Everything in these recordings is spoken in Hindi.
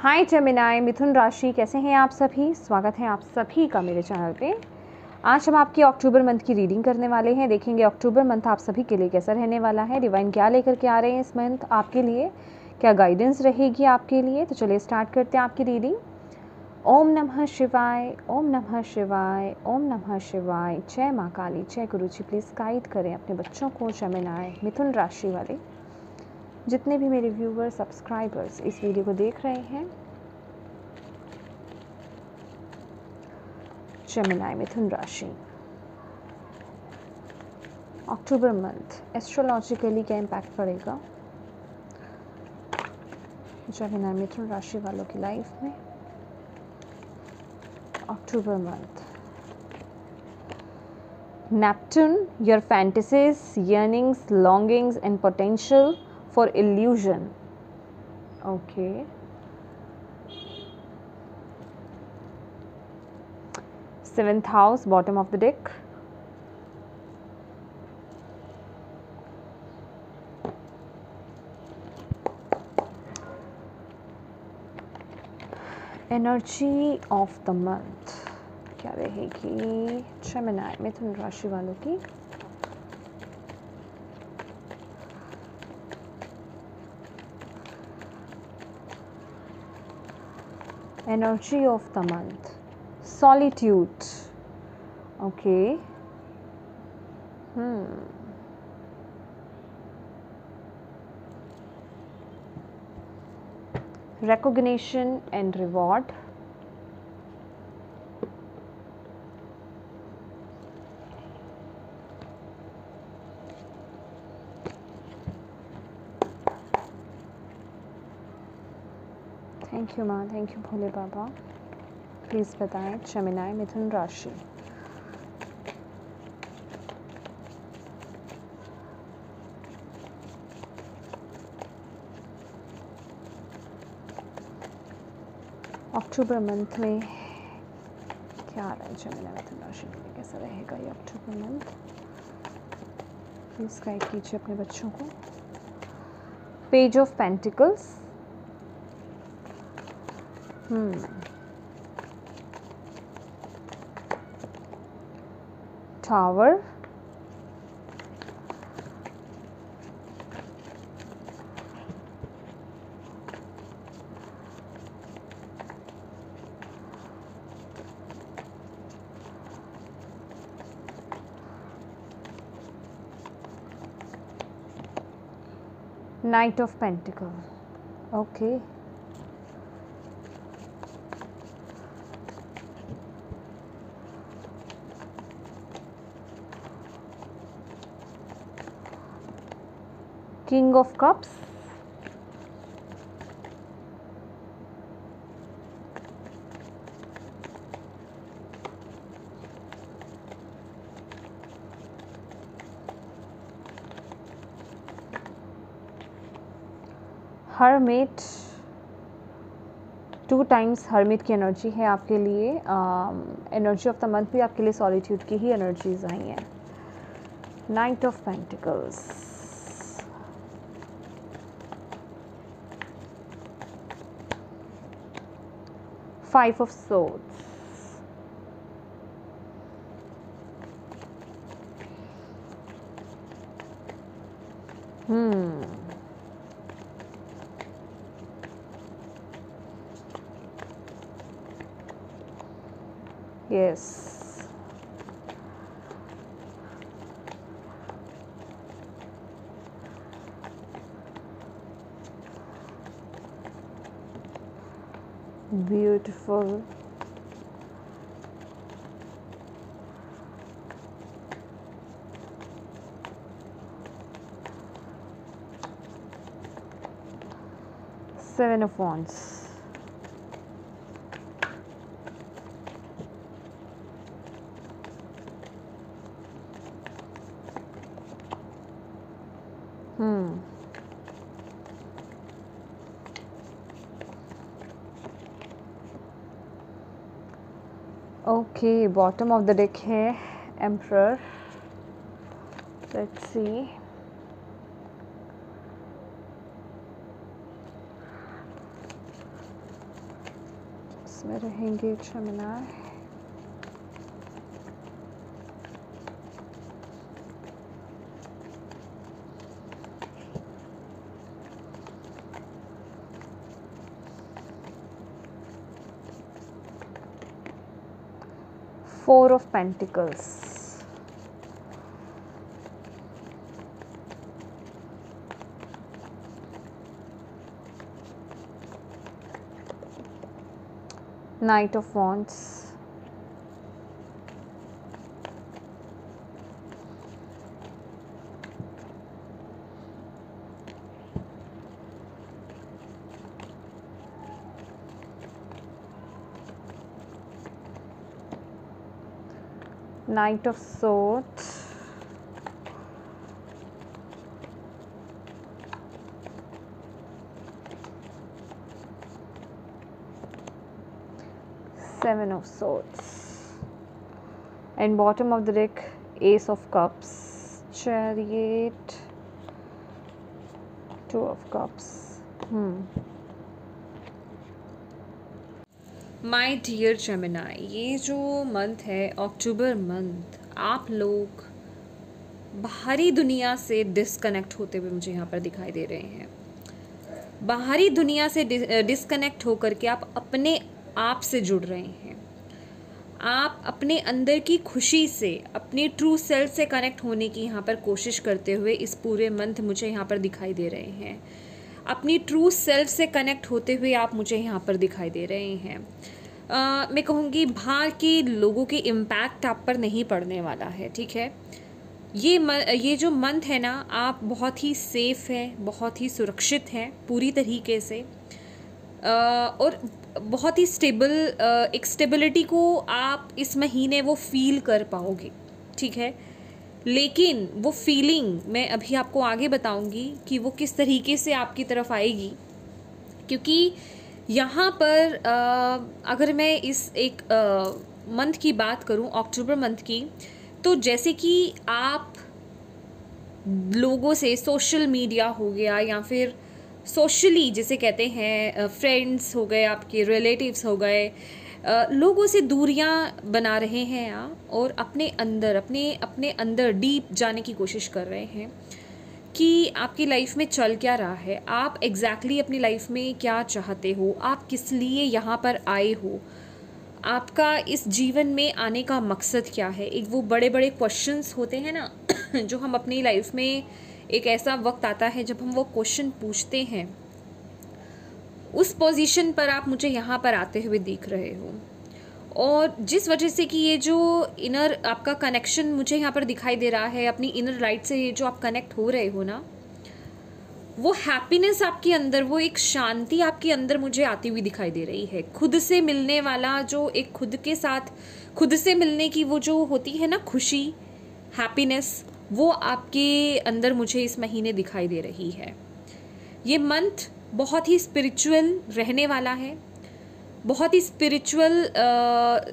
हाय जेमिनाई, मिथुन राशि, कैसे हैं आप सभी। स्वागत है आप सभी का मेरे चैनल पे। आज हम आपकी अक्टूबर मंथ की रीडिंग करने वाले हैं। देखेंगे अक्टूबर मंथ आप सभी के लिए कैसा रहने वाला है, डिवाइन क्या लेकर के आ रहे हैं इस मंथ आपके लिए, क्या गाइडेंस रहेगी आपके लिए। तो चलिए स्टार्ट करते हैं आपकी रीडिंग। ओम नमः शिवाय, ओम नमः शिवाय, ओम नमः शिवाय। जय माँ काली, जय गुरु जी। प्लीज़ गाइड करें अपने बच्चों को, जेमिनाई मिथुन राशि वाले जितने भी मेरे व्यूवर सब्सक्राइबर्स इस वीडियो को देख रहे हैं। जेमिनाई मिथुन राशि, अक्टूबर मंथ एस्ट्रोलॉजिकली क्या इम्पैक्ट पड़ेगा जेमिनाई मिथुन राशि वालों की लाइफ में। अक्टूबर month, Neptune, your fantasies, yearnings, longings and potential for illusion. Okay. Seventh house, bottom of the deck. Energy of the month क्या रहेगी जेमिनाई मिथुन राशि वालों की। Energy of the month, solitude. Okay. Recognition and reward. Thank you माँ, thank you Bhole Baba. Please बताएं जेमिनाई मिथुन राशि। अक्टूबर मंथ में क्या आ रहा है जेमिनाई मिथुन राशि के लिए, कैसा रहेगा ये अक्टूबर मंथ। प्लीज़ गाइड कीजिए अपने बच्चों को। Page of pentacles, tower, night of pentacle. Okay, king of cups, hermit. 2 times hermit की एनर्जी है आपके लिए। एनर्जी ऑफ द मंथ भी आपके लिए सॉलिट्यूड की ही एनर्जीज आई हैं। Night of pentacles, five of swords, yes, beautiful. Seven of Wands, okay, bottom of the deck है एम्परर। लेट्स सी, इसमें रहेंगे Gemini. Four of Pentacles, Knight of Wands, Knight of Swords, Seven of Swords, and bottom of the deck Ace of Cups, Chariot, Two of Cups. My dear Gemini, ये जो मंथ है अक्टूबर मंथ, आप लोग बाहरी दुनिया से डिस्कनेक्ट होते हुए मुझे यहाँ पर दिखाई दे रहे हैं। बाहरी दुनिया से डिस्कनेक्ट होकर के आप अपने आप से जुड़ रहे हैं। आप अपने अंदर की खुशी से, अपने ट्रू सेल्फ से कनेक्ट होने की यहाँ पर कोशिश करते हुए इस पूरे मंथ मुझे यहाँ पर दिखाई दे रहे हैं। अपनी ट्रू सेल्फ से कनेक्ट होते हुए आप मुझे यहाँ पर दिखाई दे रहे हैं। मैं कहूँगी बाहर के लोगों के इम्पैक्ट आप पर नहीं पड़ने वाला है, ठीक है। ये जो मंथ है ना, आप बहुत ही सेफ़ है, बहुत ही सुरक्षित हैं पूरी तरीके से, और बहुत ही स्टेबल, एक स्टेबिलिटी को आप इस महीने वो फील कर पाओगे, ठीक है। लेकिन वो फीलिंग मैं अभी आपको आगे बताऊंगी कि वो किस तरीके से आपकी तरफ आएगी, क्योंकि यहाँ पर अगर मैं इस एक मंथ की बात करूँ, अक्टूबर मंथ की, तो जैसे कि आप लोगों से सोशल मीडिया हो गया या फिर सोशली जिसे कहते हैं, फ्रेंड्स हो गए, आपके रिलेटिव्स हो गए, लोगों से दूरियां बना रहे हैं आप, और अपने अंदर डीप जाने की कोशिश कर रहे हैं कि आपकी लाइफ में चल क्या रहा है, आप एग्जैक्टली अपनी लाइफ में क्या चाहते हो, आप किस लिए यहाँ पर आए हो, आपका इस जीवन में आने का मकसद क्या है। एक वो बड़े बड़े क्वेश्चंस होते हैं ना जो हम अपनी लाइफ में, एक ऐसा वक्त आता है जब हम वो क्वेश्चन पूछते हैं, उस पोजीशन पर आप मुझे यहाँ पर आते हुए दिख रहे हो। और जिस वजह से कि ये जो इनर आपका कनेक्शन मुझे यहाँ पर दिखाई दे रहा है, अपनी इनर लाइट से ये जो आप कनेक्ट हो रहे हो ना, वो हैप्पीनेस आपके अंदर, वो एक शांति आपके अंदर मुझे आती हुई दिखाई दे रही है। खुद से मिलने वाला जो एक खुद के साथ, खुद से मिलने की वो जो होती है ना खुशी, हैप्पीनेस, वो आपके अंदर मुझे इस महीने दिखाई दे रही है। ये मंथ बहुत ही स्पिरिचुअल रहने वाला है, बहुत ही स्पिरिचुअल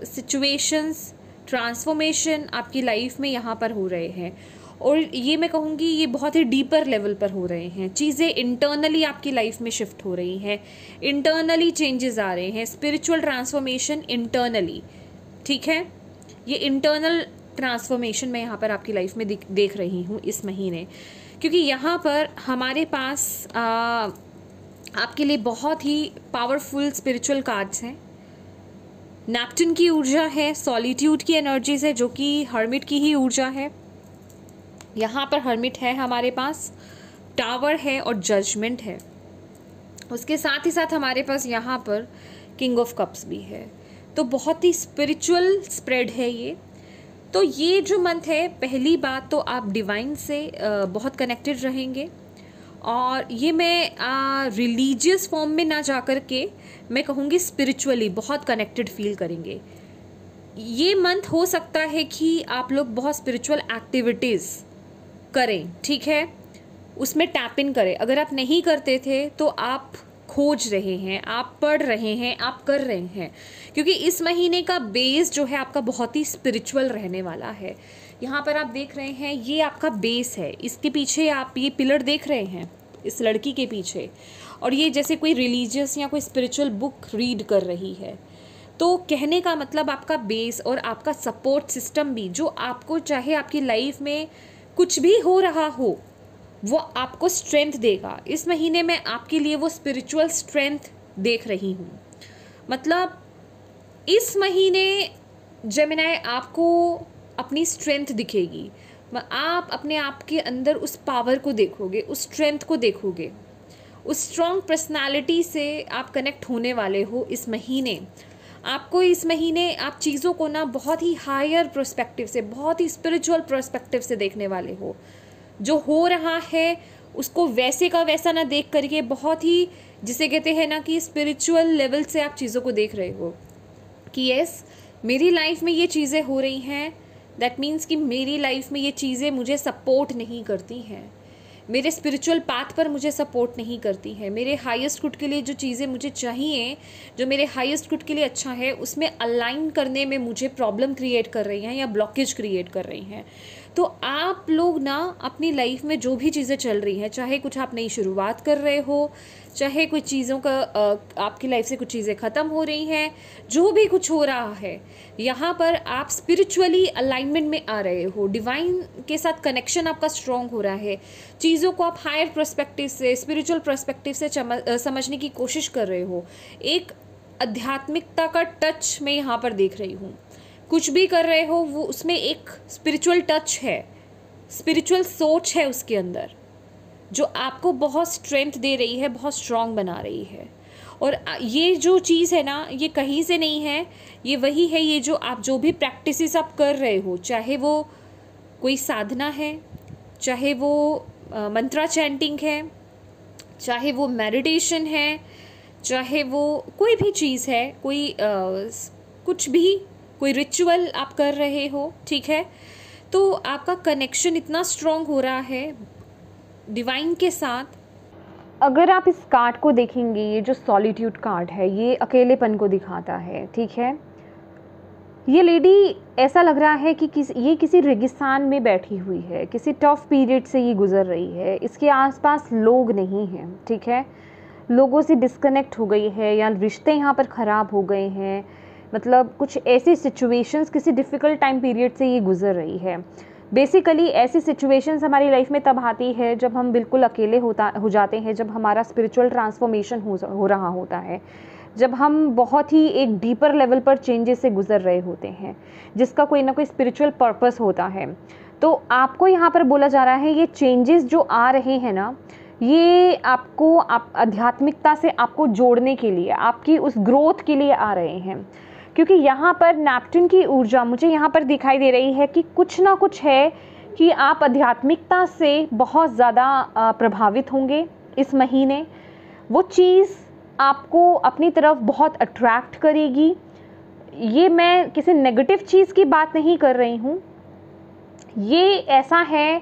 सिचुएशंस, ट्रांसफॉर्मेशन आपकी लाइफ में यहाँ पर हो रहे हैं, और ये मैं कहूँगी ये बहुत ही डीपर लेवल पर हो रहे हैं। चीज़ें इंटरनली आपकी लाइफ में शिफ्ट हो रही हैं, इंटरनली चेंजेस आ रहे हैं, स्पिरिचुअल ट्रांसफॉर्मेशन इंटरनली, ठीक है। ये इंटरनल ट्रांसफॉर्मेशन मैं यहाँ पर आपकी लाइफ में देख रही हूँ इस महीने, क्योंकि यहाँ पर हमारे पास आपके लिए बहुत ही पावरफुल स्पिरिचुअल कार्ड्स हैं। नेप्टून की ऊर्जा है, सॉलिट्यूड की एनर्जीज है, जो कि हर्मिट की ही ऊर्जा है। यहाँ पर हर्मिट है हमारे पास, टावर है और जजमेंट है। उसके साथ ही साथ हमारे पास यहाँ पर किंग ऑफ कप्स भी है। तो बहुत ही स्पिरिचुअल स्प्रेड है ये। तो ये जो मंथ है, पहली बात तो आप डिवाइन से बहुत कनेक्टेड रहेंगे, और ये मैं रिलीजियस फॉर्म में ना जा कर के मैं कहूँगी स्पिरिचुअली बहुत कनेक्टेड फील करेंगे। ये मंथ हो सकता है कि आप लोग बहुत स्पिरिचुअल एक्टिविटीज़ करें, ठीक है, उसमें टैप इन करें। अगर आप नहीं करते थे तो आप खोज रहे हैं, आप पढ़ रहे हैं, आप कर रहे हैं, क्योंकि इस महीने का बेस जो है आपका बहुत ही स्पिरिचुअल रहने वाला है। यहाँ पर आप देख रहे हैं ये आपका बेस है, इसके पीछे आप ये पिलर देख रहे हैं इस लड़की के पीछे, और ये जैसे कोई रिलीजियस या कोई स्पिरिचुअल बुक रीड कर रही है। तो कहने का मतलब आपका बेस और आपका सपोर्ट सिस्टम भी, जो आपको चाहे आपकी लाइफ में कुछ भी हो रहा हो, वो आपको स्ट्रेंथ देगा। इस महीने में आपके लिए वो स्पिरिचुअल स्ट्रेंथ देख रही हूँ। मतलब इस महीने जेमिनी आपको अपनी स्ट्रेंथ दिखेगी। आप अपने आप के अंदर उस पावर को देखोगे, उस स्ट्रेंथ को देखोगे, उस स्ट्रॉन्ग पर्सनालिटी से आप कनेक्ट होने वाले हो इस महीने। आपको इस महीने आप चीज़ों को ना बहुत ही हायर पर्सपेक्टिव से, बहुत ही स्पिरिचुअल पर्सपेक्टिव से देखने वाले हो। जो हो रहा है उसको वैसे का वैसा ना देख करके बहुत ही, जिसे कहते हैं ना कि स्पिरिचुअल लेवल से आप चीज़ों को देख रहे हो कि यस, मेरी लाइफ में ये चीज़ें हो रही हैं। दैट मीन्स कि मेरी लाइफ में ये चीज़ें मुझे सपोर्ट नहीं करती हैं, मेरे स्पिरिचुअल पाथ पर मुझे सपोर्ट नहीं करती हैं। मेरे हाईएस्ट गुड के लिए जो चीज़ें मुझे चाहिए, जो मेरे हाईएस्ट गुड के लिए अच्छा है, उसमें अलाइन करने में मुझे प्रॉब्लम क्रिएट कर रही हैं या ब्लॉकेज क्रिएट कर रही हैं। तो आप लोग ना अपनी लाइफ में जो भी चीज़ें चल रही हैं, चाहे कुछ आप नई शुरुआत कर रहे हो, चाहे कुछ चीज़ों का आपकी लाइफ से कुछ चीज़ें ख़त्म हो रही हैं, जो भी कुछ हो रहा है, यहाँ पर आप स्पिरिचुअली अलाइनमेंट में आ रहे हो। डिवाइन के साथ कनेक्शन आपका स्ट्रॉन्ग हो रहा है। चीज़ों को आप हायर पर्सपेक्टिव से, स्पिरिचुअल पर्सपेक्टिव से समझने की कोशिश कर रहे हो। एक आध्यात्मिकता का टच मैं यहाँ पर देख रही हूँ। कुछ भी कर रहे हो वो उसमें एक स्पिरिचुअल टच है, स्पिरिचुअल सोच है उसके अंदर, जो आपको बहुत स्ट्रेंथ दे रही है, बहुत स्ट्रॉन्ग बना रही है। और ये जो चीज़ है ना, ये कहीं से नहीं है, ये वही है, ये जो आप जो भी प्रैक्टिसेस आप कर रहे हो, चाहे वो कोई साधना है, चाहे वो मंत्रा चैंटिंग है, चाहे वो मेडिटेशन है, चाहे वो कोई भी चीज़ है, कोई कुछ भी, कोई रिचुअल आप कर रहे हो, ठीक है, तो आपका कनेक्शन इतना स्ट्रॉन्ग हो रहा है डिवाइन के साथ। अगर आप इस कार्ड को देखेंगे, ये जो सॉलिट्यूड कार्ड है, ये अकेलेपन को दिखाता है, ठीक है। ये लेडी, ऐसा लग रहा है कि ये किसी रेगिस्तान में बैठी हुई है, किसी टफ पीरियड से ये गुजर रही है। इसके आसपास लोग नहीं हैं, ठीक है, लोगों से डिस्कनेक्ट हो गई है या रिश्ते यहाँ पर ख़राब हो गए हैं। मतलब कुछ ऐसी सिचुएशंस, किसी डिफ़िकल्ट टाइम पीरियड से ये गुजर रही है। बेसिकली ऐसी सिचुएशंस हमारी लाइफ में तब आती है जब हम बिल्कुल अकेले हो जाते हैं, जब हमारा स्पिरिचुअल ट्रांसफॉर्मेशन हो रहा होता है, जब हम बहुत ही एक डीपर लेवल पर चेंजेस से गुजर रहे होते हैं, जिसका कोई ना कोई स्पिरिचुअल पर्पस होता है। तो आपको यहाँ पर बोला जा रहा है, ये चेंजेस जो आ रहे हैं ना, ये आपको आध्यात्मिकता से आपको जोड़ने के लिए, आपकी उस ग्रोथ के लिए आ रहे हैं। क्योंकि यहाँ पर नेपच्यून की ऊर्जा मुझे यहाँ पर दिखाई दे रही है कि कुछ ना कुछ है कि आप आध्यात्मिकता से बहुत ज़्यादा प्रभावित होंगे इस महीने। वो चीज़ आपको अपनी तरफ बहुत अट्रैक्ट करेगी। ये मैं किसी नेगेटिव चीज़ की बात नहीं कर रही हूँ। ये ऐसा है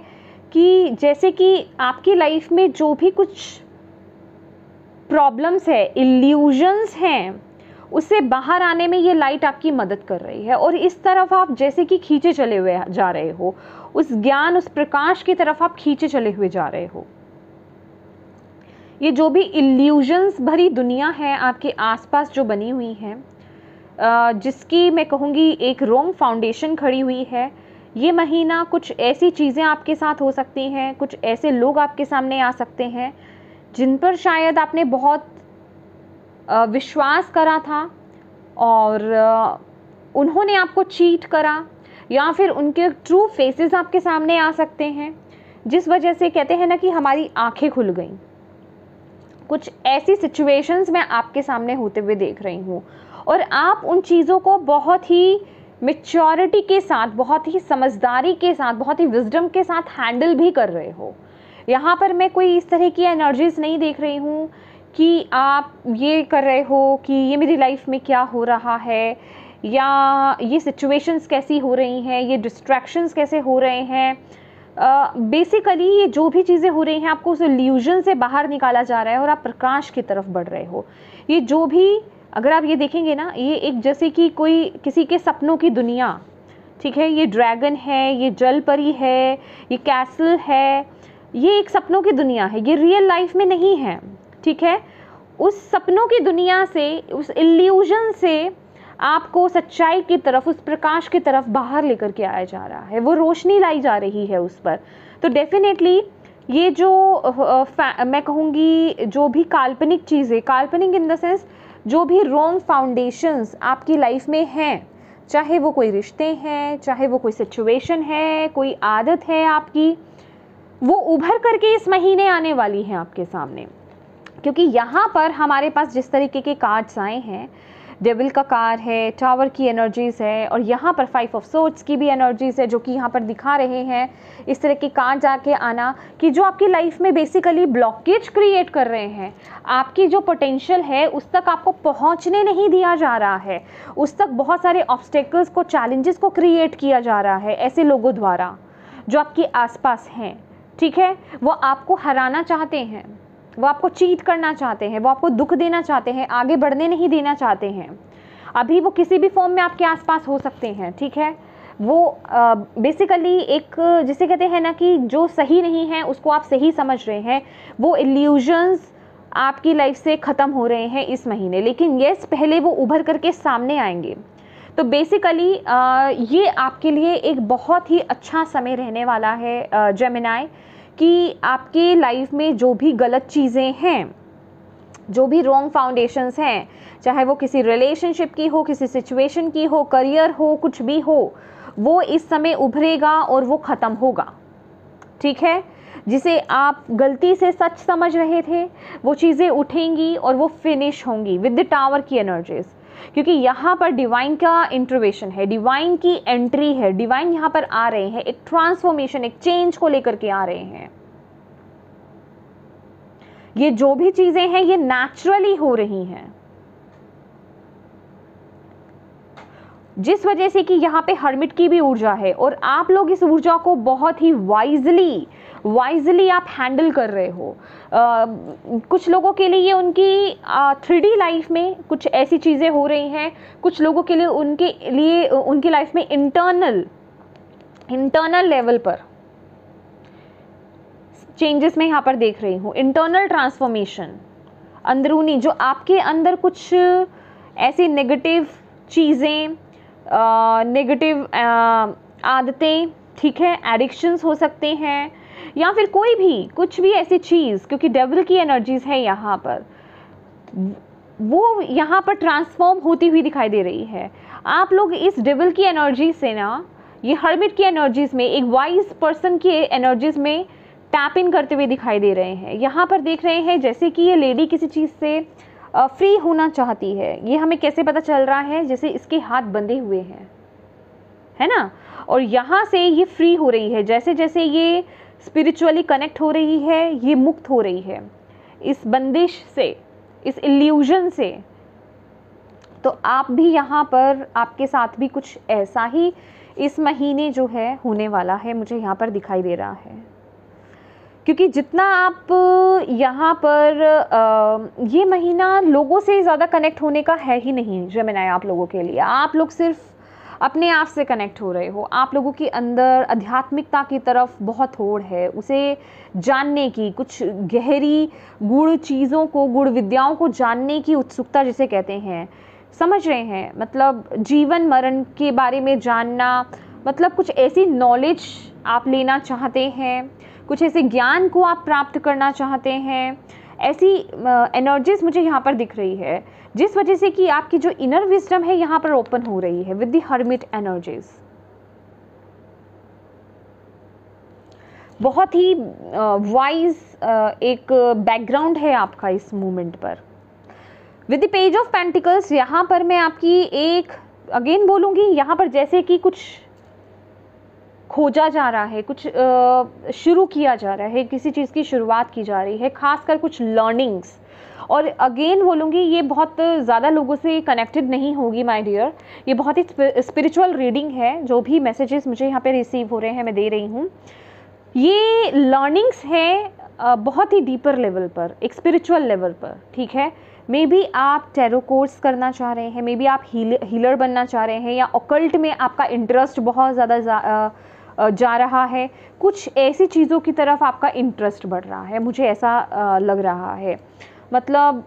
कि जैसे कि आपकी लाइफ में जो भी कुछ प्रॉब्लम्स है, इल्यूजन्स हैं, उससे बाहर आने में ये लाइट आपकी मदद कर रही है। और इस तरफ आप जैसे कि खींचे चले हुए जा रहे हो, उस ज्ञान, उस प्रकाश की तरफ आप खींचे चले हुए जा रहे हो। ये जो भी इल्यूजन्स भरी दुनिया है आपके आसपास जो बनी हुई है, जिसकी मैं कहूँगी एक रॉन्ग फाउंडेशन खड़ी हुई है, ये महीना कुछ ऐसी चीज़ें आपके साथ हो सकती हैं, कुछ ऐसे लोग आपके सामने आ सकते हैं जिन पर शायद आपने बहुत विश्वास करा था और उन्होंने आपको चीट करा, या फिर उनके ट्रू फेसेस आपके सामने आ सकते हैं, जिस वजह से कहते हैं ना कि हमारी आंखें खुल गईं। कुछ ऐसी सिचुएशंस मैं आपके सामने होते हुए देख रही हूँ और आप उन चीज़ों को बहुत ही मैच्योरिटी के साथ, बहुत ही समझदारी के साथ, बहुत ही विजडम के साथ हैंडल भी कर रहे हो। यहाँ पर मैं कोई इस तरह की एनर्जीज नहीं देख रही हूँ कि आप ये कर रहे हो कि ये मेरी लाइफ में क्या हो रहा है, या ये सिचुएशंस कैसी हो रही हैं, ये डिस्ट्रैक्शंस कैसे हो रहे हैं। बेसिकली ये जो भी चीज़ें हो रही हैं, आपको उस इल्यूजन से बाहर निकाला जा रहा है और आप प्रकाश की तरफ बढ़ रहे हो। ये जो भी, अगर आप ये देखेंगे ना, ये एक जैसे कि कोई किसी के सपनों की दुनिया, ठीक है, ये ड्रैगन है, ये जल परी है, ये कैसल है, ये एक सपनों की दुनिया है, ये रियल लाइफ में नहीं है, ठीक है। उस सपनों की दुनिया से, उस इल्यूजन से आपको सच्चाई की तरफ, उस प्रकाश की तरफ बाहर लेकर के आया जा रहा है, वो रोशनी लाई जा रही है उस पर। तो डेफिनेटली ये जो मैं कहूँगी जो भी काल्पनिक चीज़ें, काल्पनिक इन द सेंस जो भी रॉन्ग फाउंडेशंस आपकी लाइफ में हैं, चाहे वो कोई रिश्ते हैं, चाहे वो कोई सिचुएशन है, कोई आदत है आपकी, वो उभर करके इस महीने आने वाली है आपके सामने। क्योंकि यहाँ पर हमारे पास जिस तरीके के कार्ड्स आए हैं, डेविल का कार्ड है, टावर की एनर्जीज़ है, और यहाँ पर 5 ऑफ सोर्ड्स की भी एनर्जीज़ है जो कि यहाँ पर दिखा रहे हैं। इस तरह के कार्ड आके आना कि जो आपकी लाइफ में बेसिकली ब्लॉकेज क्रिएट कर रहे हैं, आपकी जो पोटेंशियल है उस तक आपको पहुँचने नहीं दिया जा रहा है, उस तक बहुत सारे ऑब्स्टेकल्स को, चैलेंजेस को क्रिएट किया जा रहा है ऐसे लोगों द्वारा जो आपके आसपास हैं, ठीक है। वो आपको हराना चाहते हैं, वो आपको चीट करना चाहते हैं, वो आपको दुख देना चाहते हैं, आगे बढ़ने नहीं देना चाहते हैं। अभी वो किसी भी फॉर्म में आपके आसपास हो सकते हैं, ठीक है। वो बेसिकली एक जिसे कहते हैं ना कि जो सही नहीं है उसको आप सही समझ रहे हैं, वो इल्यूजन्स आपकी लाइफ से ख़त्म हो रहे हैं इस महीने। लेकिन यस, पहले वो उभर करके सामने आएंगे। तो बेसिकली ये आपके लिए एक बहुत ही अच्छा समय रहने वाला है जेमिनाई, कि आपके लाइफ में जो भी गलत चीज़ें हैं, जो भी रॉन्ग फाउंडेशंस हैं, चाहे वो किसी रिलेशनशिप की हो, किसी सिचुएशन की हो, करियर हो, कुछ भी हो, वो इस समय उभरेगा और वो ख़त्म होगा, ठीक है। जिसे आप गलती से सच समझ रहे थे, वो चीज़ें उठेंगी और वो फिनिश होंगी विद द टावर की एनर्जीज। क्योंकि यहाँ पर डिवाइन का इंटरवेंशन है, डिवाइन की एंट्री है, डिवाइन यहाँ पर आ रहे हैं, एक ट्रांसफॉर्मेशन, एक चेंज को लेकर के आ रहे हैं। ये जो भी चीजें हैं ये नेचुरली हो रही हैं, जिस वजह से कि यहाँ पे हर्मिट की भी ऊर्जा है और आप लोग इस ऊर्जा को बहुत ही वाइजली आप हैंडल कर रहे हो। कुछ लोगों के लिए ये उनकी 3D लाइफ में कुछ ऐसी चीज़ें हो रही हैं, कुछ लोगों के लिए उनकी लाइफ में इंटरनल लेवल पर चेंजेस मैं यहाँ पर देख रही हूँ। इंटरनल ट्रांसफॉर्मेशन, अंदरूनी जो आपके अंदर कुछ ऐसी नेगेटिव चीज़ें, नेगेटिव आदतें, ठीक है, एडिक्शंस हो सकते हैं, या फिर कोई भी कुछ भी ऐसी चीज़, क्योंकि डेविल की एनर्जीज है यहाँ पर, वो यहाँ पर ट्रांसफॉर्म होती हुई दिखाई दे रही है। आप लोग इस डेविल की एनर्जी से ना, ये हर्मिट की एनर्जीज में, एक वाइज पर्सन की एनर्जीज में टैप इन करते हुए दिखाई दे रहे हैं। यहाँ पर देख रहे हैं जैसे कि ये लेडी किसी चीज़ से फ्री होना चाहती है। ये हमें कैसे पता चल रहा है, जैसे इसके हाथ बंधे हुए हैं, है ना, और यहाँ से ये फ्री हो रही है। जैसे जैसे ये स्पिरिचुअली कनेक्ट हो रही है, ये मुक्त हो रही है इस बंदिश से, इस इल्यूजन से। तो आप भी यहाँ पर, आपके साथ भी कुछ ऐसा ही इस महीने जो है होने वाला है, मुझे यहाँ पर दिखाई दे रहा है। क्योंकि जितना आप यहाँ पर ये महीना लोगों से ज़्यादा कनेक्ट होने का है ही नहीं जेमिनी आप लोगों के लिए। आप लोग सिर्फ अपने आप से कनेक्ट हो रहे हो। आप लोगों के अंदर आध्यात्मिकता की तरफ बहुत होड़ है, उसे जानने की, कुछ गहरी गूढ़ चीज़ों को, गूढ़ विद्याओं को जानने की उत्सुकता जिसे कहते हैं, समझ रहे हैं, मतलब जीवन मरण के बारे में जानना, मतलब कुछ ऐसी नॉलेज आप लेना चाहते हैं, कुछ ऐसे ज्ञान को आप प्राप्त करना चाहते हैं। ऐसी एनर्जीज मुझे यहाँ पर दिख रही है, जिस वजह से कि आपकी जो इनर विजडम है यहाँ पर ओपन हो रही है विद द हर्मिट एनर्जीज। बहुत ही वाइज एक बैकग्राउंड है आपका इस मूवमेंट पर। With the page of pentacles, यहाँ पर मैं आपकी एक अगेन बोलूँगी, यहाँ पर जैसे कि कुछ खोजा जा रहा है, कुछ शुरू किया जा रहा है, किसी चीज़ की शुरुआत की जा रही है, खासकर कुछ लर्निंग्स। और अगेन बोलूँगी ये बहुत ज़्यादा लोगों से कनेक्टेड नहीं होगी माय डियर, ये बहुत ही स्पिरिचुअल रीडिंग है। जो भी मैसेजेस मुझे यहाँ पे रिसीव हो रहे हैं मैं दे रही हूँ, ये लर्निंग्स है बहुत ही डीपर लेवल पर, एक स्पिरिचुअल लेवल पर, ठीक है। मे बी आप टैरो कोर्स करना चाह रहे हैं, मे बी आप हीलर बनना चाह रहे हैं, या ऑकल्ट में आपका इंटरेस्ट बहुत ज़्यादा जा रहा है, कुछ ऐसी चीज़ों की तरफ आपका इंटरेस्ट बढ़ रहा है, मुझे ऐसा लग रहा है। मतलब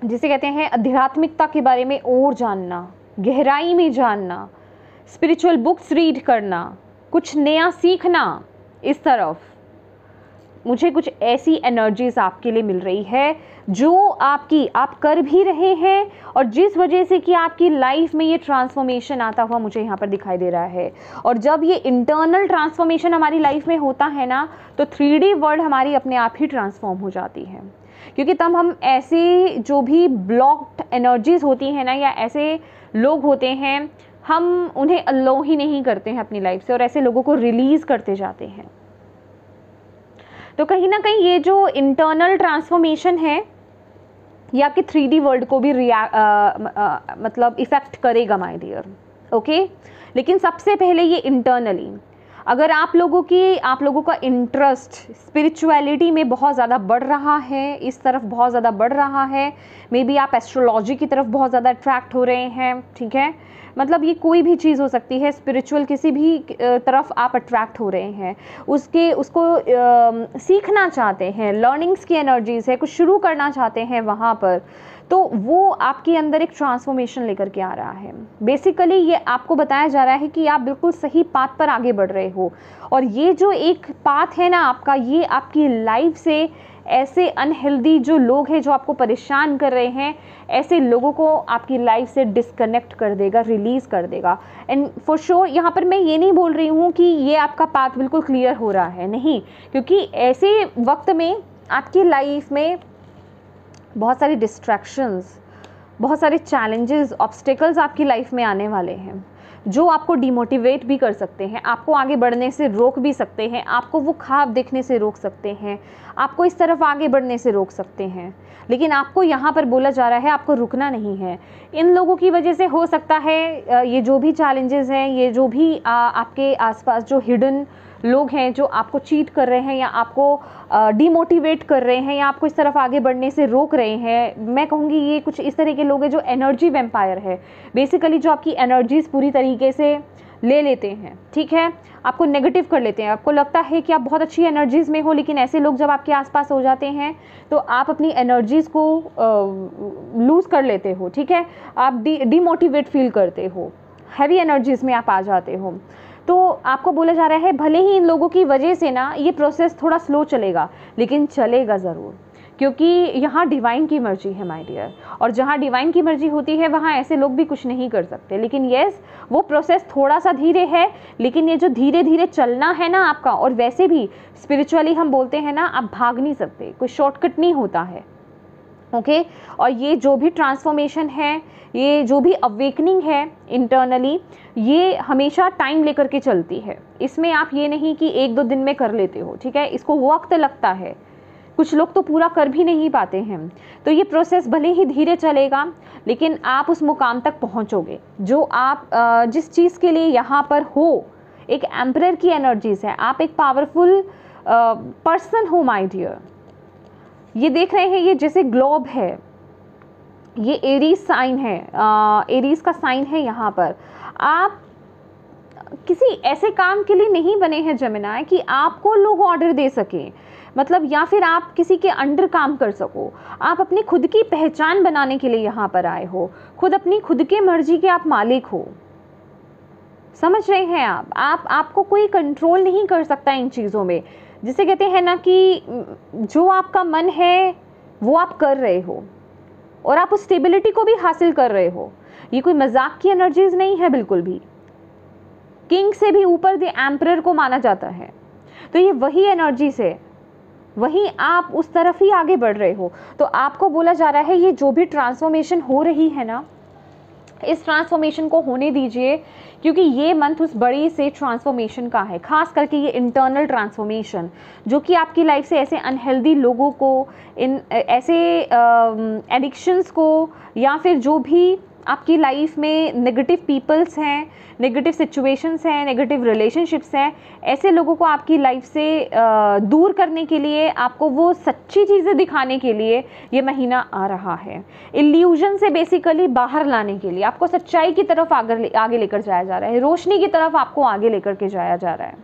जिसे कहते हैं आध्यात्मिकता के बारे में और जानना, गहराई में जानना, स्पिरिचुअल बुक्स रीड करना, कुछ नया सीखना, इस तरफ मुझे कुछ ऐसी एनर्जीज आपके लिए मिल रही है जो आप कर भी रहे हैं, और जिस वजह से कि आपकी लाइफ में ये ट्रांसफॉर्मेशन आता हुआ मुझे यहाँ पर दिखाई दे रहा है। और जब ये इंटरनल ट्रांसफॉर्मेशन हमारी लाइफ में होता है ना, तो 3D वर्ल्ड हमारी अपने आप ही ट्रांसफॉर्म हो जाती है, क्योंकि तब हम ऐसे जो भी ब्लॉक्ड एनर्जीज होती हैं ना, या ऐसे लोग होते हैं, हम उन्हें अलाउ ही नहीं करते हैं अपनी लाइफ से, और ऐसे लोगों को रिलीज़ करते जाते हैं। तो कहीं ना कहीं ये जो इंटरनल ट्रांसफॉर्मेशन है, ये आपके 3D वर्ल्ड को भी मतलब इफ़ेक्ट करेगा माय डियर, ओके। लेकिन सबसे पहले ये इंटरनली, अगर आप लोगों का इंटरेस्ट स्पिरिचुअलिटी में बहुत ज़्यादा बढ़ रहा है, इस तरफ बहुत ज़्यादा बढ़ रहा है, मे बी आप एस्ट्रोलॉजी की तरफ बहुत ज़्यादा अट्रैक्ट हो रहे हैं, ठीक है, मतलब ये कोई भी चीज़ हो सकती है, स्पिरिचुअल किसी भी तरफ आप अट्रैक्ट हो रहे हैं, उसको सीखना चाहते हैं, लर्निंग्स की एनर्जीज है, कुछ शुरू करना चाहते हैं वहाँ पर, तो वो आपके अंदर एक ट्रांसफॉर्मेशन लेकर के आ रहा है। बेसिकली ये आपको बताया जा रहा है कि आप बिल्कुल सही पाथ पर आगे बढ़ रहे हो, और ये जो एक पाथ है ना आपका, ये आपकी लाइफ से ऐसे अनहेल्दी जो लोग हैं, जो आपको परेशान कर रहे हैं, ऐसे लोगों को आपकी लाइफ से डिस्कनेक्ट कर देगा, रिलीज़ कर देगा। एंड फॉर श्योर यहाँ पर मैं ये नहीं बोल रही हूँ कि ये आपका पाथ बिल्कुल क्लियर हो रहा है, नहीं, क्योंकि ऐसे वक्त में आपकी लाइफ में बहुत सारी डिस्ट्रैक्शंस, बहुत सारे चैलेंजेस, ऑब्स्टिकल्स आपकी लाइफ में आने वाले हैं, जो आपको डिमोटिवेट भी कर सकते हैं, आपको आगे बढ़ने से रोक भी सकते हैं, आपको वो ख्वाब देखने से रोक सकते हैं, आपको इस तरफ आगे बढ़ने से रोक सकते हैं। लेकिन आपको यहाँ पर बोला जा रहा है आपको रुकना नहीं है। इन लोगों की वजह से हो सकता है ये जो भी चैलेंजेस हैं, ये जो भी आपके आसपास जो हिडन लोग हैं, जो आपको चीट कर रहे हैं, या आपको डिमोटिवेट कर रहे हैं, या आपको इस तरफ आगे बढ़ने से रोक रहे हैं, मैं कहूँगी ये कुछ इस तरह के लोग हैं जो एनर्जी वैम्पायर है, बेसिकली जो आपकी एनर्जीज पूरी तरीके से ले लेते हैं, ठीक है, आपको नेगेटिव कर लेते हैं। आपको लगता है कि आप बहुत अच्छी एनर्जीज में हो, लेकिन ऐसे लोग जब आपके आसपास हो जाते हैं तो आप अपनी एनर्जीज को लूज़ कर लेते हो, ठीक है, आप डिमोटिवेट फील करते हो, हैवी एनर्जीज में आप आ जाते हो। तो आपको बोला जा रहा है भले ही इन लोगों की वजह से ना ये प्रोसेस थोड़ा स्लो चलेगा, लेकिन चलेगा ज़रूर, क्योंकि यहाँ डिवाइन की मर्जी है माय डियर, और जहाँ डिवाइन की मर्जी होती है वहाँ ऐसे लोग भी कुछ नहीं कर सकते। लेकिन यस, वो प्रोसेस थोड़ा सा धीरे है, लेकिन ये जो धीरे धीरे चलना है ना आपका, और वैसे भी स्पिरिचुअली हम बोलते हैं ना, आप भाग नहीं सकते, कोई शॉर्टकट नहीं होता है, ओके। और ये जो भी ट्रांसफॉर्मेशन है, ये जो भी अवेकनिंग है इंटरनली, ये हमेशा टाइम लेकर के चलती है। इसमें आप ये नहीं कि 1-2 दिन में कर लेते हो, ठीक है, इसको वक्त लगता है, कुछ लोग तो पूरा कर भी नहीं पाते हैं। तो ये प्रोसेस भले ही धीरे चलेगा, लेकिन आप उस मुकाम तक पहुंचोगे जो आप जिस चीज़ के लिए यहाँ पर हो। एक एम्परर की एनर्जीज है, आप एक पावरफुल पर्सन हो माय डियर। ये देख रहे हैं, ये जैसे ग्लोब है, ये एरीज साइन है, एरीज का साइन है। यहाँ पर आप किसी ऐसे काम के लिए नहीं बने हैं जेमिनी कि आपको लोग ऑर्डर दे सकें, मतलब या फिर आप किसी के अंडर काम कर सको। आप अपनी खुद की पहचान बनाने के लिए यहाँ पर आए हो, खुद अपनी खुद के मर्जी के आप मालिक हो, समझ रहे हैं आप आपको कोई कंट्रोल नहीं कर सकता इन चीज़ों में। जिसे कहते हैं ना कि जो आपका मन है वो आप कर रहे हो, और आप उस स्टेबिलिटी को भी हासिल कर रहे हो। ये कोई मजाक की एनर्जीज नहीं है बिल्कुल भी। किंग से भी ऊपर द एम्परर को माना जाता है, तो ये वही एनर्जीज है, वहीं आप उस तरफ ही आगे बढ़ रहे हो। तो आपको बोला जा रहा है ये जो भी ट्रांसफॉर्मेशन हो रही है ना, इस ट्रांसफॉर्मेशन को होने दीजिए, क्योंकि ये मंथ उस बड़ी से ट्रांसफॉर्मेशन का है, खास करके ये इंटरनल ट्रांसफॉर्मेशन, जो कि आपकी लाइफ से ऐसे अनहेल्दी लोगों को, इन ऐसे एडिक्शंस को, या फिर जो भी आपकी लाइफ में नेगेटिव पीपल्स हैं, नेगेटिव सिचुएशंस हैं, नेगेटिव रिलेशनशिप्स हैं, ऐसे लोगों को आपकी लाइफ से दूर करने के लिए, आपको वो सच्ची चीज़ें दिखाने के लिए ये महीना आ रहा है। इल्यूजन से बेसिकली बाहर लाने के लिए, आपको सच्चाई की तरफ आगे लेकर जाया जा रहा है, रोशनी की तरफ आपको आगे लेकर के जाया जा रहा है।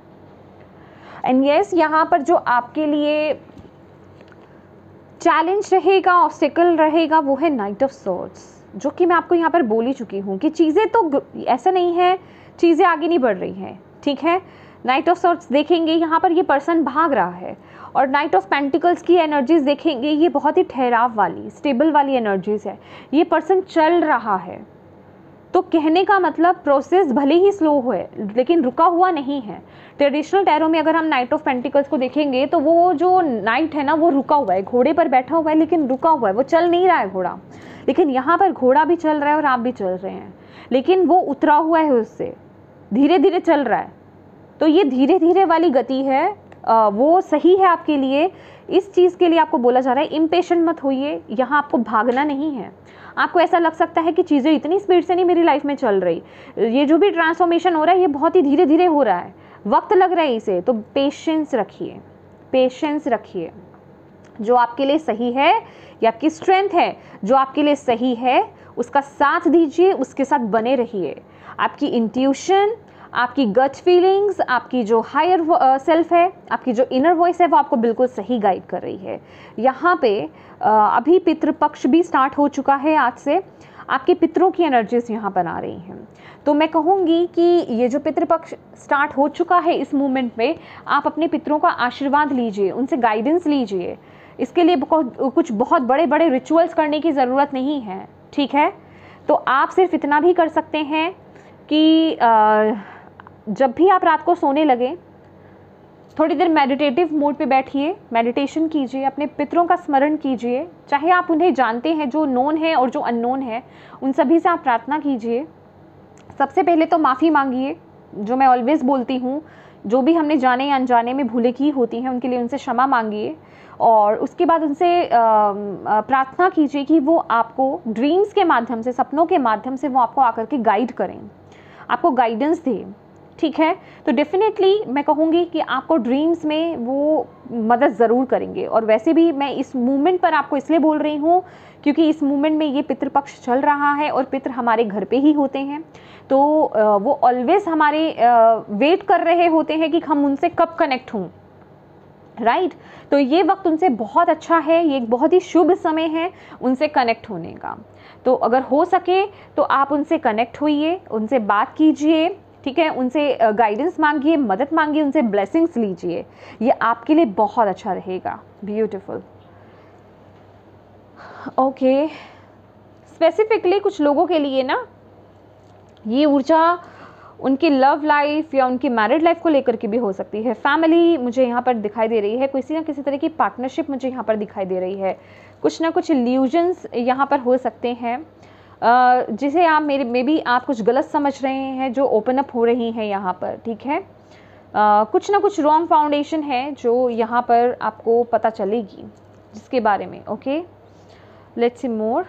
एंड यस, यहाँ पर जो आपके लिए चैलेंज रहेगा, ऑब्स्टिकल रहेगा, वो है नाइट ऑफ सॉर्ड्स, जो कि मैं आपको यहाँ पर बोल ही चुकी हूँ कि चीज़ें तो ऐसा नहीं है, चीज़ें आगे नहीं बढ़ रही हैं, ठीक है। नाइट ऑफ सॉर्ड्स देखेंगे यहाँ पर, ये पर्सन भाग रहा है। और नाइट ऑफ पेंटिकल्स की एनर्जीज देखेंगे, ये बहुत ही ठहराव वाली, स्टेबल वाली एनर्जीज है। ये पर्सन चल रहा है, तो कहने का मतलब प्रोसेस भले ही स्लो हुए लेकिन रुका हुआ नहीं है। ट्रेडिशनल टैरो में अगर हम नाइट ऑफ पेंटिकल्स को देखेंगे तो वो जो नाइट है ना, वो रुका हुआ है, घोड़े पर बैठा हुआ है लेकिन रुका हुआ है, वो चल नहीं रहा है घोड़ा। लेकिन यहाँ पर घोड़ा भी चल रहा है और आप भी चल रहे हैं, लेकिन वो उतरा हुआ है, उससे धीरे धीरे चल रहा है। तो ये धीरे धीरे वाली गति है, वो सही है आपके लिए। इस चीज़ के लिए आपको बोला जा रहा है इम्पेशेंट मत होइए, यहाँ आपको भागना नहीं है। आपको ऐसा लग सकता है कि चीज़ें इतनी स्पीड से नहीं मेरी लाइफ में चल रही, ये जो भी ट्रांसफॉर्मेशन हो रहा है ये बहुत ही धीरे धीरे हो रहा है, वक्त लग रहा है इसे। तो पेशेंस रखिए, पेशेंस रखिए। जो आपके लिए सही है, या आपकी स्ट्रेंथ है जो आपके लिए सही है, उसका साथ दीजिए, उसके साथ बने रहिए। आपकी इंट्यूशन, आपकी गट फीलिंग्स, आपकी जो हायर सेल्फ है, आपकी जो इनर वॉइस है, वो आपको बिल्कुल सही गाइड कर रही है। यहाँ पे अभी पितृपक्ष भी स्टार्ट हो चुका है, आज से आपके पितरों की एनर्जीज यहाँ पर आ रही हैं। तो मैं कहूँगी कि ये जो पितृपक्ष स्टार्ट हो चुका है, इस मूवमेंट में आप अपने पितरों का आशीर्वाद लीजिए, उनसे गाइडेंस लीजिए। इसके लिए कुछ बहुत बड़े बड़े रिचुअल्स करने की ज़रूरत नहीं है, ठीक है। तो आप सिर्फ इतना भी कर सकते हैं कि जब भी आप रात को सोने लगे, थोड़ी देर मेडिटेटिव मोड पे बैठिए, मेडिटेशन कीजिए, अपने पितरों का स्मरण कीजिए, चाहे आप उन्हें जानते हैं, जो नोन है और जो अननोन है, उन सभी से आप प्रार्थना कीजिए। सबसे पहले तो माफ़ी मांगिए, जो मैं ऑलवेज़ बोलती हूँ, जो भी हमने जाने या अनजाने में भूलें की होती हैं उनके लिए उनसे क्षमा मांगिए। और उसके बाद उनसे प्रार्थना कीजिए कि वो आपको ड्रीम्स के माध्यम से, सपनों के माध्यम से वो आपको आकर के गाइड करें, आपको गाइडेंस दें, ठीक है। तो डेफिनेटली मैं कहूँगी कि आपको ड्रीम्स में वो मदद ज़रूर करेंगे। और वैसे भी मैं इस मूवमेंट पर आपको इसलिए बोल रही हूँ क्योंकि इस मूवमेंट में ये पितृपक्ष चल रहा है और पितृ हमारे घर पे ही होते हैं, तो वो ऑलवेज़ हमारे वेट कर रहे होते हैं कि हम उनसे कब कनेक्ट हों, राइट। तो ये वक्त उनसे बहुत अच्छा है, ये एक बहुत ही शुभ समय है उनसे कनेक्ट होने का। तो अगर हो सके तो आप उनसे कनेक्ट होइए, उनसे बात कीजिए, ठीक है, उनसे गाइडेंस मांगिए, मदद मांगिए, उनसे ब्लेसिंग्स लीजिए, ये आपके लिए बहुत अच्छा रहेगा। ब्यूटीफुल। ओके, स्पेसिफिकली कुछ लोगों के लिए ना ये ऊर्जा उनकी लव लाइफ या उनकी मैरिड लाइफ को लेकर के भी हो सकती है। फैमिली मुझे यहाँ पर दिखाई दे रही है, किसी ना किसी तरह की पार्टनरशिप मुझे यहाँ पर दिखाई दे रही है। कुछ ना कुछ इल्यूजन्स यहाँ पर हो सकते हैं, जिसे आप मे भी आप कुछ गलत समझ रहे हैं, जो ओपन अप हो रही हैं यहाँ पर, ठीक है। कुछ ना कुछ रॉन्ग फाउंडेशन है जो यहाँ पर आपको पता चलेगी, जिसके बारे में। Okay, let's see more.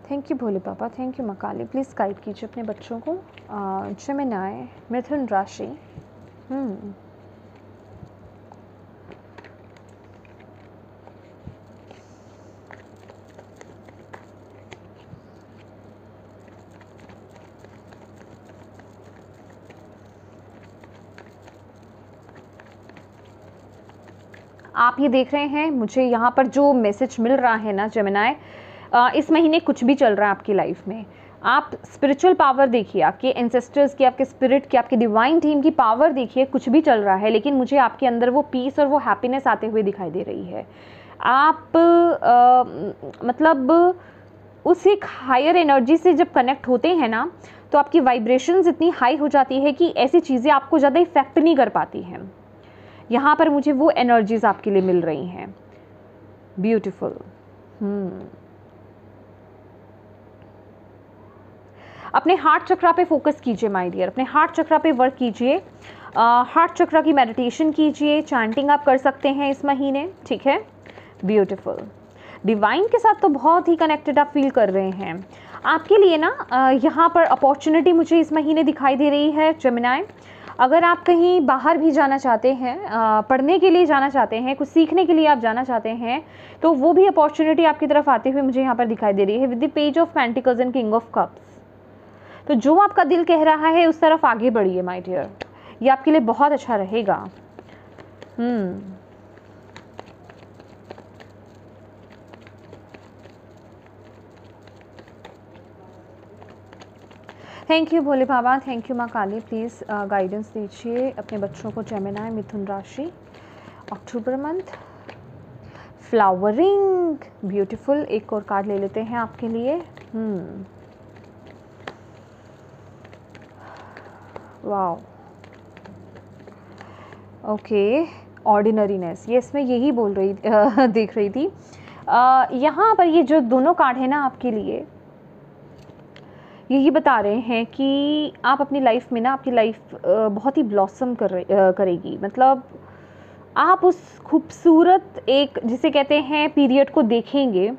Thank you Bhole papa, thank you मकाली। प्लीज़ गाइड कीजिए अपने बच्चों को। जेमिनी, मिथुन राशि। आप ये देख रहे हैं, मुझे यहाँ पर जो मैसेज मिल रहा है ना जेमिनी, इस महीने कुछ भी चल रहा है आपकी लाइफ में, आप स्पिरिचुअल पावर देखिए, आपके एंसेस्टर्स की, आपके स्पिरिट की, आपकी डिवाइन टीम की पावर देखिए। कुछ भी चल रहा है लेकिन मुझे आपके अंदर वो पीस और वो हैप्पीनेस आते हुए दिखाई दे रही है। आप मतलब उस एक हायर एनर्जी से जब कनेक्ट होते हैं ना, तो आपकी वाइब्रेशंस इतनी हाई हो जाती है कि ऐसी चीज़ें आपको ज़्यादा इफेक्ट नहीं कर पाती हैं। यहाँ पर मुझे वो एनर्जीज आपके लिए मिल रही हैं। ब्यूटीफुल। अपने हार्ट चक्रा पे फोकस कीजिए माय डियर, अपने हार्ट चक्रा पे वर्क कीजिए, हार्ट चक्रा की मेडिटेशन कीजिए, चैंटिंग आप कर सकते हैं इस महीने, ठीक है। ब्यूटीफुल। डिवाइन के साथ तो बहुत ही कनेक्टेड आप फील कर रहे हैं। आपके लिए ना यहाँ पर अपॉर्चुनिटी मुझे इस महीने दिखाई दे रही है जेमिनी। अगर आप कहीं बाहर भी जाना चाहते हैं, पढ़ने के लिए जाना चाहते हैं, कुछ सीखने के लिए आप जाना चाहते हैं, तो वो भी अपॉर्चुनिटी आपकी तरफ आते हुए मुझे यहाँ पर दिखाई दे रही है with the page of pentacles and king of cups. तो जो आपका दिल कह रहा है उस तरफ आगे बढ़िए माय डियर, ये आपके लिए बहुत अच्छा रहेगा। Thank you Bhole Baba, thank you माँ काली। प्लीज़ गाइडेंस दीजिए अपने बच्चों को, जेमिनी मिथुन राशि, अक्टूबर मंथ। Flowering, beautiful. एक और कार्ड ले लेते हैं आपके लिए। वाओ, ओके, ऑर्डिनरीनेस, ये इसमें यही बोल रही देख रही थी। यहाँ पर ये जो दोनों कार्ड है ना आपके लिए, यही बता रहे हैं कि आप अपनी लाइफ में ना, आपकी लाइफ बहुत ही ब्लॉसम करेगी। मतलब आप उस खूबसूरत एक जिसे कहते हैं पीरियड को देखेंगे,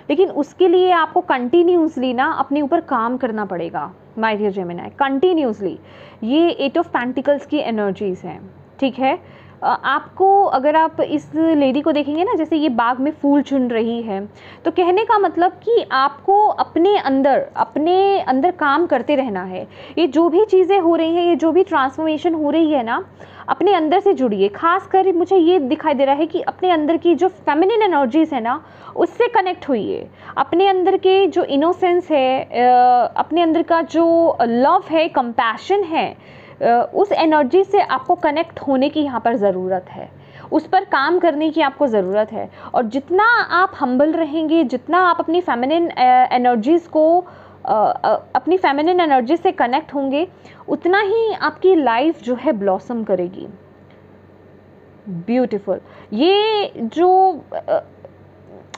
लेकिन उसके लिए आपको कंटिन्यूसली ना अपने ऊपर काम करना पड़ेगा माय डियर जेमिनी, कंटिन्यूसली। ये 8 ऑफ पेंटिकल्स की एनर्जीज हैं, ठीक है। आपको, अगर आप इस लेडी को देखेंगे ना, जैसे ये बाग में फूल चुन रही है, तो कहने का मतलब कि आपको अपने अंदर काम करते रहना है। ये जो भी चीज़ें हो रही हैं, ये जो भी ट्रांसफॉर्मेशन हो रही है ना, अपने अंदर से जुड़िए। खासकर मुझे ये दिखाई दे रहा है कि अपने अंदर की जो फेमिनिन एनर्जीज है ना, उससे कनेक्ट होइए। अपने अंदर के जो इनोसेंस है, अपने अंदर का जो लव है, कंपैशन है, उस एनर्जी से आपको कनेक्ट होने की यहाँ पर ज़रूरत है, उस पर काम करने की आपको ज़रूरत है। और जितना आप हम्बल रहेंगे, जितना आप अपनी फेमिनिन एनर्जीज़ को अपनी फेमिनिन एनर्जी से कनेक्ट होंगे, उतना ही आपकी लाइफ जो है ब्लॉसम करेगी। ब्यूटीफुल। ये जो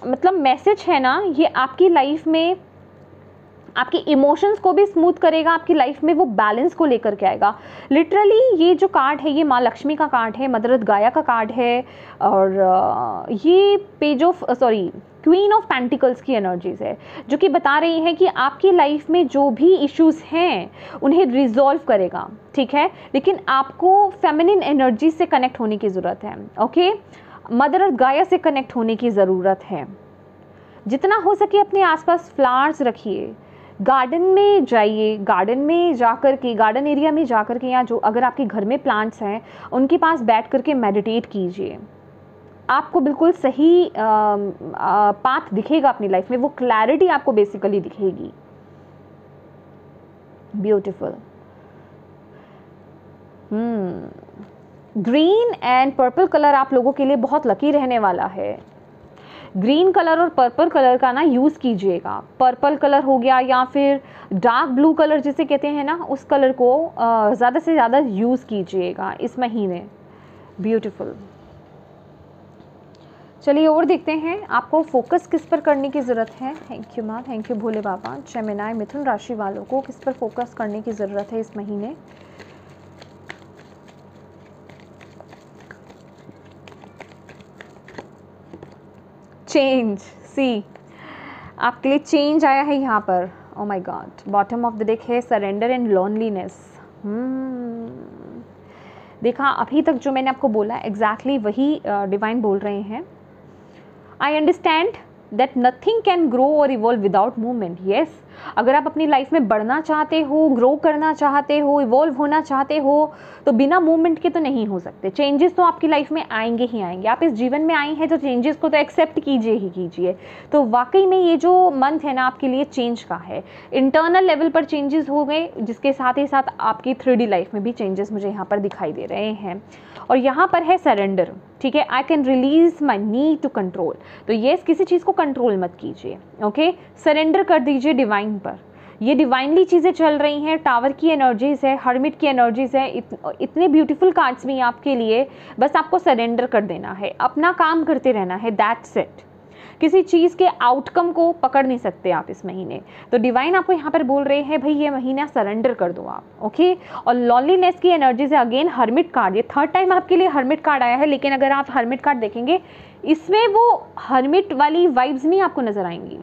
मतलब मैसेज है ना, ये आपकी लाइफ में आपकी इमोशंस को भी स्मूथ करेगा, आपकी लाइफ में वो बैलेंस को लेकर के आएगा। लिटरली ये जो कार्ड है, ये माँ लक्ष्मी का कार्ड है, मदर अर्थ गाया का कार्ड है, और ये क्वीन ऑफ पेंटिकल्स की एनर्जीज है, जो कि बता रही है कि आपकी लाइफ में जो भी इश्यूज हैं उन्हें रिजॉल्व करेगा, ठीक है। लेकिन आपको फेमिनिन एनर्जी से कनेक्ट होने की ज़रूरत है, ओके। मदर अर्थ गाया से कनेक्ट होने की ज़रूरत है। जितना हो सके अपने आसपास फ्लावर्स रखिए, गार्डन में जाइए, गार्डन में जाकर के, गार्डन एरिया में जाकर के, या जो अगर आपके घर में प्लांट्स हैं उनके पास बैठ करके मेडिटेट कीजिए। आपको बिल्कुल सही पाथ दिखेगा अपनी लाइफ में, वो क्लैरिटी आपको बेसिकली दिखेगी। Beautiful. Green and purple colour आप लोगों के लिए बहुत लकी रहने वाला है। ग्रीन कलर और पर्पल कलर का ना यूज़ कीजिएगा। पर्पल कलर हो गया, या फिर डार्क ब्लू कलर जिसे कहते हैं ना, उस कलर को ज़्यादा से ज़्यादा यूज़ कीजिएगा इस महीने। ब्यूटीफुल। चलिए और देखते हैं आपको फोकस किस पर करने की ज़रूरत है। थैंक यू माँ, thank you Bhole Baba. Gemini मिथुन राशि वालों को किस पर फोकस करने की ज़रूरत है इस महीने। चेंज, सी आपके लिए चेंज आया है यहाँ पर। Oh my God, bottom of the deck है सरेंडर एंड लोनलीनेस। देखा, अभी तक जो मैंने आपको बोला एग्जैक्टली वही डिवाइन बोल रहे हैं। I understand that nothing can grow और इवॉल्व विदाउट मूवमेंट। येस, अगर आप अपनी लाइफ में बढ़ना चाहते हो, ग्रो करना चाहते हो, इवॉल्व होना चाहते हो, तो बिना मूवमेंट के तो नहीं हो सकते। चेंजेस तो आपकी लाइफ में आएंगे ही आएंगे। आप इस जीवन में आई हैं तो चेंजेस को तो एक्सेप्ट कीजिए ही कीजिए। तो वाकई में ये जो मंथ है ना आपके लिए चेंज का है। इंटरनल लेवल पर चेंजेस हो गए, जिसके साथ ही साथ आपकी 3D लाइफ में भी चेंजेस मुझे यहाँ पर दिखाई दे रहे हैं। और यहाँ पर है सरेंडर, ठीक है। I can release my need to control. तो येस, किसी चीज़ को कंट्रोल मत कीजिए, ओके। सरेंडर कर दीजिए डिवाइन पर। ये डिवाइनली चीज़ें चल रही हैं। टावर की एनर्जीज है, हर्मिट की एनर्जीज है, इतने ब्यूटीफुल कार्ड्स भी हैं आपके लिए। बस आपको सरेंडर कर देना है, अपना काम करते रहना है, दैट्स इट। किसी चीज़ के आउटकम को पकड़ नहीं सकते आप इस महीने। तो डिवाइन आपको यहाँ पर बोल रहे हैं भाई ये महीना सरेंडर कर दो आप, ओके। और लॉनलीनेस की एनर्जी से अगेन हर्मिट कार्ड, ये 3rd टाइम आपके लिए हर्मिट कार्ड आया है। लेकिन अगर आप हर्मिट कार्ड देखेंगे, इसमें वो हर्मिट वाली वाइब्स नहीं आपको नजर आएंगी।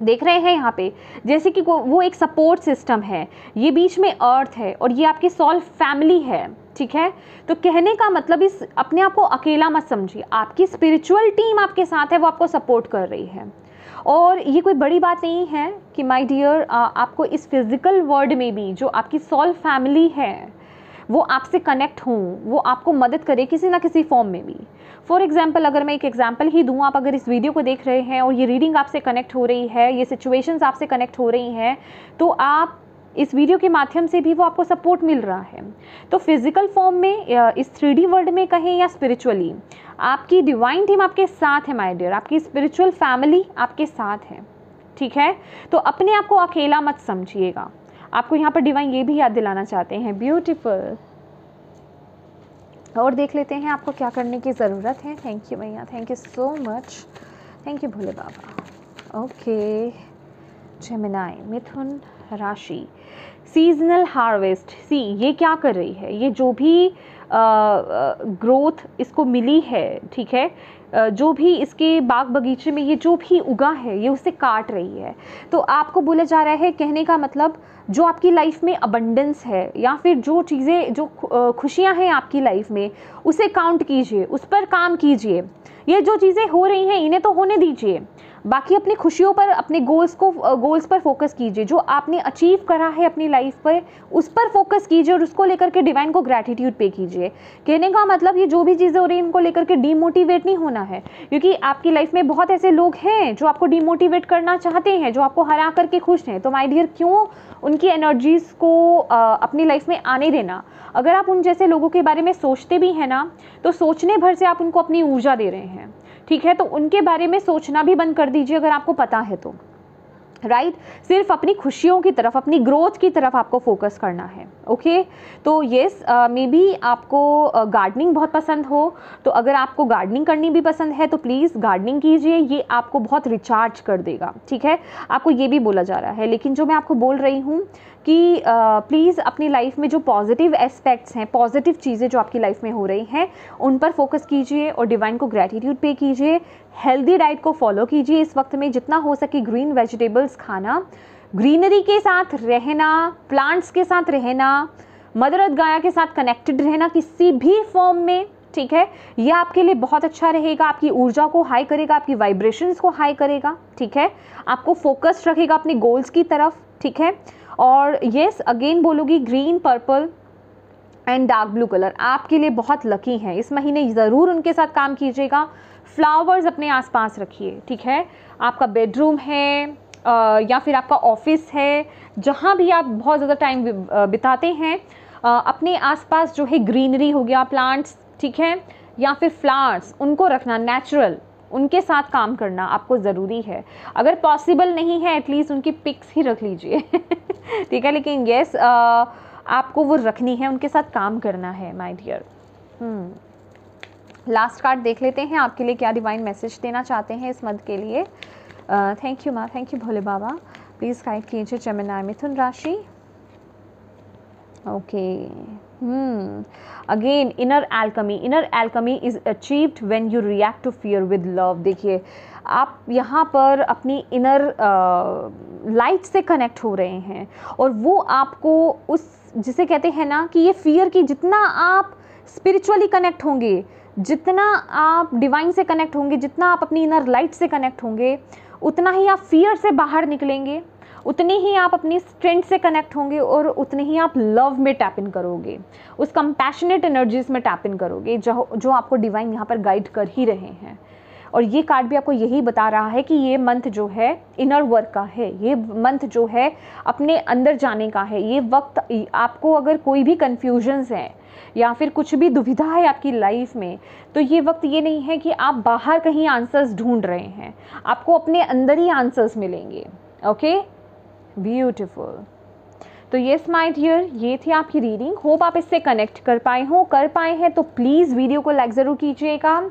देख रहे हैं यहाँ पे जैसे कि वो एक सपोर्ट सिस्टम है, ये बीच में अर्थ है, और ये आपकी सोल फैमिली है, ठीक है। तो कहने का मतलब इस अपने आप को अकेला मत समझिए। आपकी स्पिरिचुअल टीम आपके साथ है, वो आपको सपोर्ट कर रही है। और ये कोई बड़ी बात नहीं है कि माय डियर आपको इस फिज़िकल वर्ल्ड में भी जो आपकी सोल फैमिली है वो आपसे कनेक्ट हों, वो आपको मदद करे किसी ना किसी फॉर्म में भी। फॉर एग्जाम्पल अगर मैं एक एग्जाम्पल ही दूँ, आप अगर इस वीडियो को देख रहे हैं और ये रीडिंग आपसे कनेक्ट हो रही है, ये सिचुएशंस आपसे कनेक्ट हो रही हैं, तो आप इस वीडियो के माध्यम से भी वो आपको सपोर्ट मिल रहा है। तो फिज़िकल फॉर्म में, इस 3D वर्ल्ड में कहें या स्पिरिचुअली, आपकी डिवाइन टीम आपके साथ है माय डियर, आपकी स्पिरिचुअल फैमिली आपके साथ है, ठीक है। तो अपने आप को अकेला मत समझिएगा। आपको यहाँ पर डिवाइन ये भी याद दिलाना चाहते हैं, ब्यूटीफुल। और देख लेते हैं आपको क्या करने की ज़रूरत है। थैंक यू भैया, thank you so much, thank you Bhole Baba. Okay, Gemini, मिथुन राशि, सीजनल हार्वेस्ट। सी ये क्या कर रही है, ये जो भी ग्रोथ इसको मिली है, ठीक है, जो भी इसके बाग बगीचे में ये जो भी उगा है ये उसे काट रही है। तो आपको बोला जा रहा है, कहने का मतलब जो आपकी लाइफ में अबंडेंस है या फिर जो चीज़ें, जो खुशियां हैं आपकी लाइफ में, उसे काउंट कीजिए, उस पर काम कीजिए। ये जो चीज़ें हो रही हैं इन्हें तो होने दीजिए, बाकी अपनी खुशियों पर, अपने गोल्स पर फोकस कीजिए। जो आपने अचीव करा है अपनी लाइफ पर उस पर फोकस कीजिए और उसको लेकर के डिवाइन को ग्रैटिट्यूड पे कीजिए। कहने का मतलब ये जो भी चीज़ें हो रही हैं इनको लेकर के डीमोटिवेट नहीं होना है, क्योंकि आपकी लाइफ में बहुत ऐसे लोग हैं जो आपको डीमोटिवेट करना चाहते हैं, जो आपको हरा करके खुश हैं। तो माय डियर, क्यों उनकी एनर्जीज़ को अपनी लाइफ में आने देना। अगर आप उन जैसे लोगों के बारे में सोचते भी हैं ना, तो सोचने भर से आप उनको अपनी ऊर्जा दे रहे हैं, ठीक है। तो उनके बारे में सोचना भी बंद कर दीजिए अगर आपको पता है तो, राइट। सिर्फ अपनी खुशियों की तरफ, अपनी ग्रोथ की तरफ आपको फोकस करना है। ओके, तो येस, मे बी आपको गार्डनिंग बहुत पसंद हो, तो अगर आपको गार्डनिंग करनी भी पसंद है तो प्लीज़ गार्डनिंग कीजिए, ये आपको बहुत रिचार्ज कर देगा, ठीक है। आपको ये भी बोला जा रहा है, लेकिन जो मैं आपको बोल रही हूँ कि प्लीज़ अपनी लाइफ में जो पॉजिटिव एस्पेक्ट्स हैं, पॉजिटिव चीज़ें जो आपकी लाइफ में हो रही हैं उन पर फोकस कीजिए और डिवाइन को ग्रैटिट्यूड पे कीजिए। हेल्दी डाइट को फॉलो कीजिए इस वक्त में, जितना हो सके ग्रीन वेजिटेबल्स खाना, ग्रीनरी के साथ रहना, प्लांट्स के साथ रहना, मदर अर्थ गाया के साथ कनेक्टेड रहना किसी भी फॉर्म में, ठीक है। यह आपके लिए बहुत अच्छा रहेगा, आपकी ऊर्जा को हाई करेगा, आपकी वाइब्रेशंस को हाई करेगा, ठीक है। आपको फोकस्ड रखेगा अपने गोल्स की तरफ, ठीक है। और येस, अगेन बोलूँगी, green, purple and dark blue colour आपके लिए बहुत लकी हैं। इस महीने ज़रूर उनके साथ काम कीजिएगा। फ्लावर्स अपने आसपास रखिए, ठीक है। आपका बेडरूम है या फिर आपका ऑफिस है, जहाँ भी आप बहुत ज़्यादा टाइम बिताते हैं, अपने आसपास जो है ग्रीनरी हो गया, प्लांट्स, ठीक है, या फिर फ्लावर्स, उनको रखना, नेचुरल, उनके साथ काम करना आपको ज़रूरी है। अगर पॉसिबल नहीं है एटलीस्ट उनकी पिक्स ही रख लीजिए ठीक है, लेकिन येस, आपको वो रखनी है, उनके साथ काम करना है माय डियर। लास्ट कार्ड देख लेते हैं आपके लिए क्या डिवाइन मैसेज देना चाहते हैं इस मंथ के लिए। थैंक यू माँ, thank you Bhole Baba. Please guide कीजिए जेमिनी, मिथुन राशि। Okay, again inner alchemy is achieved when you react to fear with love. देखिए, आप यहाँ पर अपनी इनर लाइट से कनेक्ट हो रहे हैं और वो आपको उस, जिसे कहते हैं ना कि ये फियर की, जितना आप स्पिरिचुअली कनेक्ट होंगे, जितना आप डिवाइन से कनेक्ट होंगे, जितना आप अपनी इनर लाइट से कनेक्ट होंगे, उतना ही आप फियर से बाहर निकलेंगे, उतनी ही आप अपनी स्ट्रेंथ से कनेक्ट होंगे और उतने ही आप लव में टैप इन करोगे, उस कंपैशनेट एनर्जीज में टैप इन करोगे जो आपको डिवाइन यहाँ पर गाइड कर ही रहे हैं। और ये कार्ड भी आपको यही बता रहा है कि ये मंथ जो है इनर वर्क का है, ये मंथ जो है अपने अंदर जाने का है। ये वक्त आपको अगर कोई भी कन्फ्यूजन्स हैं या फिर कुछ भी दुविधा है आपकी लाइफ में, तो ये वक्त ये नहीं है कि आप बाहर कहीं आंसर्स ढूंढ रहे हैं, आपको अपने अंदर ही आंसर्स मिलेंगे। Okay, beautiful. तो येस माय डियर, ये थी आपकी रीडिंग। होप आप इससे कनेक्ट कर पाए हैं तो प्लीज़ वीडियो को लाइक ज़रूर कीजिएगा।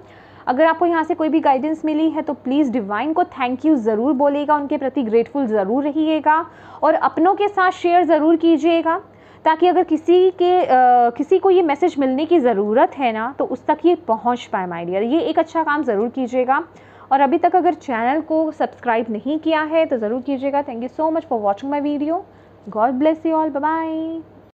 अगर आपको यहाँ से कोई भी गाइडेंस मिली है तो प्लीज़ डिवाइन को थैंक यू ज़रूर बोलिएगा, उनके प्रति ग्रेटफुल ज़रूर रहिएगा और अपनों के साथ शेयर ज़रूर कीजिएगा, ताकि अगर किसी को ये मैसेज मिलने की ज़रूरत है ना, तो उस तक ये पहुँच पाए माय डियर। ये एक अच्छा काम ज़रूर कीजिएगा। और अभी तक अगर चैनल को सब्सक्राइब नहीं किया है तो ज़रूर कीजिएगा। Thank you so much for watching my video. God bless you all, bye bye.